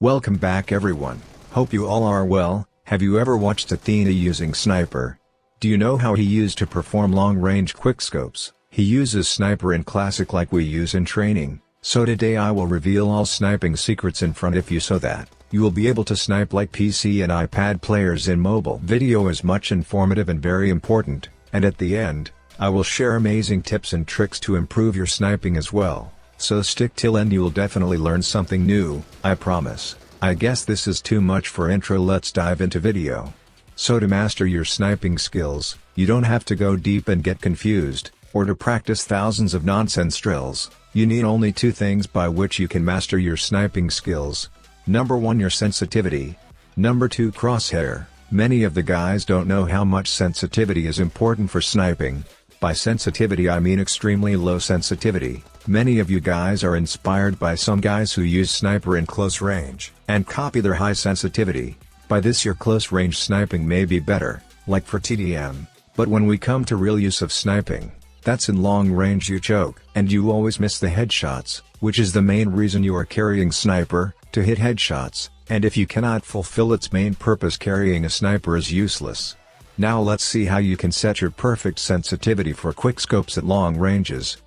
Welcome back everyone, hope you all are well. Have you ever watched Athena using sniper? Do you know how he used to perform long-range quickscopes? He uses sniper in classic like we use in training, so today I will reveal all sniping secrets in front of you so that you will be able to snipe like PC and iPad players in mobile. Video is much informative and very important, and at the end, I will share amazing tips and tricks to improve your sniping as well. So stick till end, you will definitely learn something new, I promise. I guess this is too much for intro, let's dive into video. So to master your sniping skills, you don't have to go deep and get confused, or to practice thousands of nonsense drills. You need only two things by which you can master your sniping skills. Number 1, your sensitivity. Number 2, crosshair. Many of the guys don't know how much sensitivity is important for sniping. By sensitivity I mean extremely low sensitivity. Many of you guys are inspired by some guys who use sniper in close range and copy their high sensitivity. By this your close range sniping may be better, like for TDM, but when we come to real use of sniping, that's in long range you choke and you always miss the headshots, which is the main reason you are carrying sniper, to hit headshots, and if you cannot fulfill its main purpose, carrying a sniper is useless. Now let's see how you can set your perfect sensitivity for quickscopes at long ranges.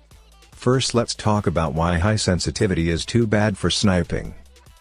First let's talk about why high sensitivity is too bad for sniping.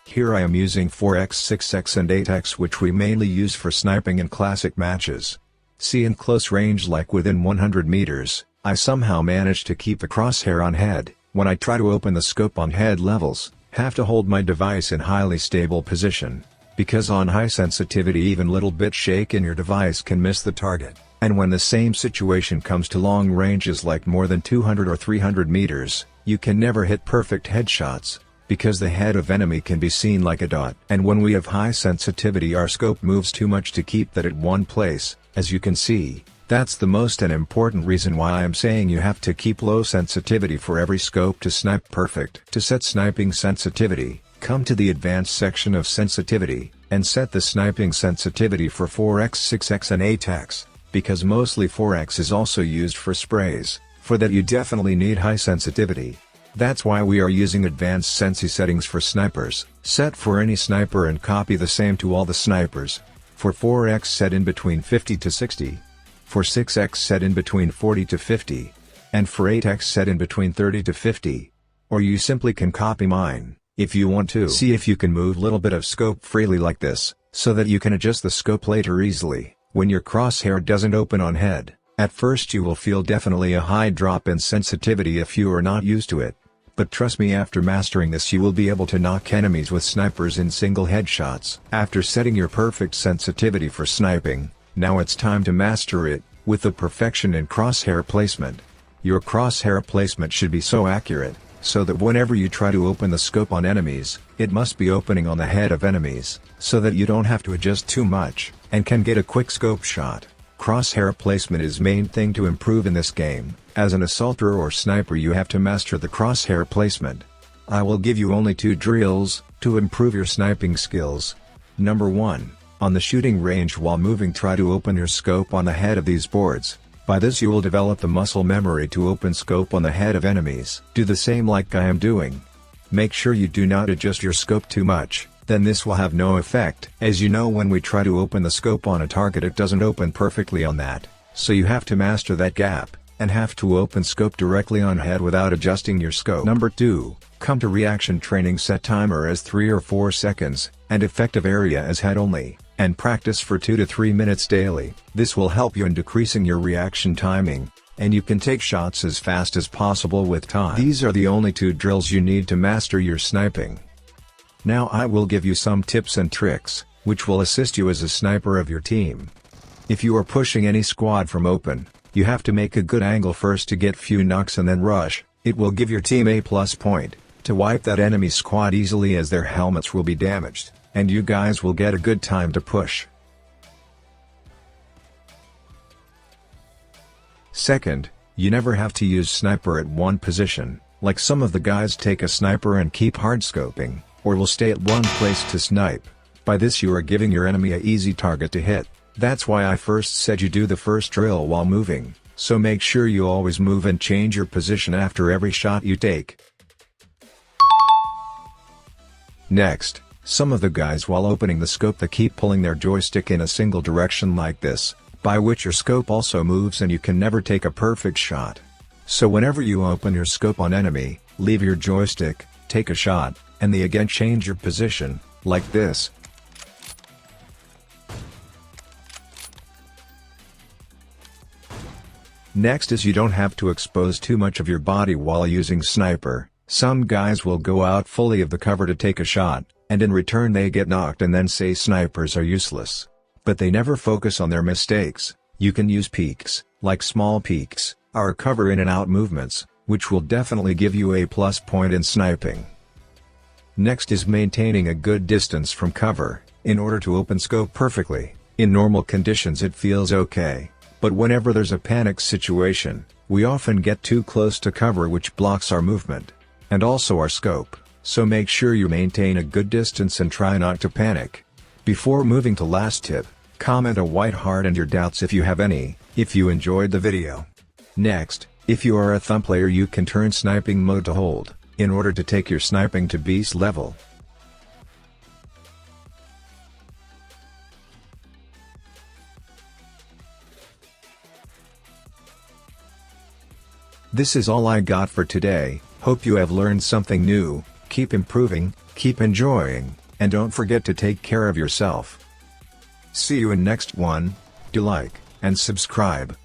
Here I am using 4x, 6x and 8x, which we mainly use for sniping in classic matches. See, in close range like within 100 meters, I somehow manage to keep the crosshair on head. When I try to open the scope on head levels, have to hold my device in highly stable position. Because on high sensitivity even little bit shake in your device can miss the target. And when the same situation comes to long ranges like more than 200 or 300 meters, you can never hit perfect headshots, because the head of enemy can be seen like a dot. And when we have high sensitivity our scope moves too much to keep that at one place, as you can see. That's the most and important reason why I am saying you have to keep low sensitivity for every scope to snipe perfect. To set sniping sensitivity, come to the advanced section of sensitivity, and set the sniping sensitivity for 4x, 6x and 8x. Because mostly 4x is also used for sprays, for that you definitely need high sensitivity. That's why we are using advanced sensi settings for snipers. Set for any sniper and copy the same to all the snipers. For 4x set in between 50 to 60. For 6x set in between 40 to 50. And for 8x set in between 30 to 50. Or you simply can copy mine, if you want to. See if you can move little bit of scope freely like this, so that you can adjust the scope later easily. When your crosshair doesn't open on head, at first you will feel definitely a high drop in sensitivity if you are not used to it. But trust me, after mastering this you will be able to knock enemies with snipers in single headshots. After setting your perfect sensitivity for sniping, now it's time to master it, with the perfection in crosshair placement. Your crosshair placement should be so accurate, so that whenever you try to open the scope on enemies, it must be opening on the head of enemies, so that you don't have to adjust too much, and can get a quick scope shot. Crosshair placement is main thing to improve in this game. As an assaulter or sniper you have to master the crosshair placement. I will give you only 2 drills, to improve your sniping skills. Number 1, on the shooting range while moving try to open your scope on the head of these boards. By this you will develop the muscle memory to open scope on the head of enemies. Do the same like I am doing. Make sure you do not adjust your scope too much, then this will have no effect. As you know, when we try to open the scope on a target it doesn't open perfectly on that, so you have to master that gap, and have to open scope directly on head without adjusting your scope. Number 2, come to reaction training, set timer as 3 or 4 seconds, and effective area as head only, and practice for 2 to 3 minutes daily. This will help you in decreasing your reaction timing, and you can take shots as fast as possible with time. These are the only 2 drills you need to master your sniping. Now I will give you some tips and tricks, which will assist you as a sniper of your team. If you are pushing any squad from open, you have to make a good angle first to get few knocks and then rush. It will give your team a plus point, to wipe that enemy squad easily, as their helmets will be damaged, and you guys will get a good time to push. Second, you never have to use sniper at one position, like some of the guys take a sniper and keep hard scoping, or will stay at one place to snipe. By this you are giving your enemy an easy target to hit. That's why I first said you do the first drill while moving, so make sure you always move and change your position after every shot you take. Next, Some of the guys while opening the scope they keep pulling their joystick in a single direction like this, by which your scope also moves and you can never take a perfect shot. So whenever you open your scope on enemy, leave your joystick, take a shot, and then again change your position, like this. Next is you don't have to expose too much of your body while using sniper. Some guys will go out fully of the cover to take a shot, and in return they get knocked and then say snipers are useless. But they never focus on their mistakes. You can use peeks, like small peeks, or cover in and out movements, which will definitely give you a plus point in sniping. Next is maintaining a good distance from cover, in order to open scope perfectly. In normal conditions it feels okay, but whenever there's a panic situation, we often get too close to cover which blocks our movement, and also our scope, so make sure you maintain a good distance and try not to panic. Before moving to last tip, comment a white heart and your doubts if you have any, if you enjoyed the video. Next, if you are a thumb player you can turn sniping mode to hold, in order to take your sniping to beast level. This is all I got for today. Hope you have learned something new. Keep improving, keep enjoying, and don't forget to take care of yourself. See you in next one. Do like and subscribe.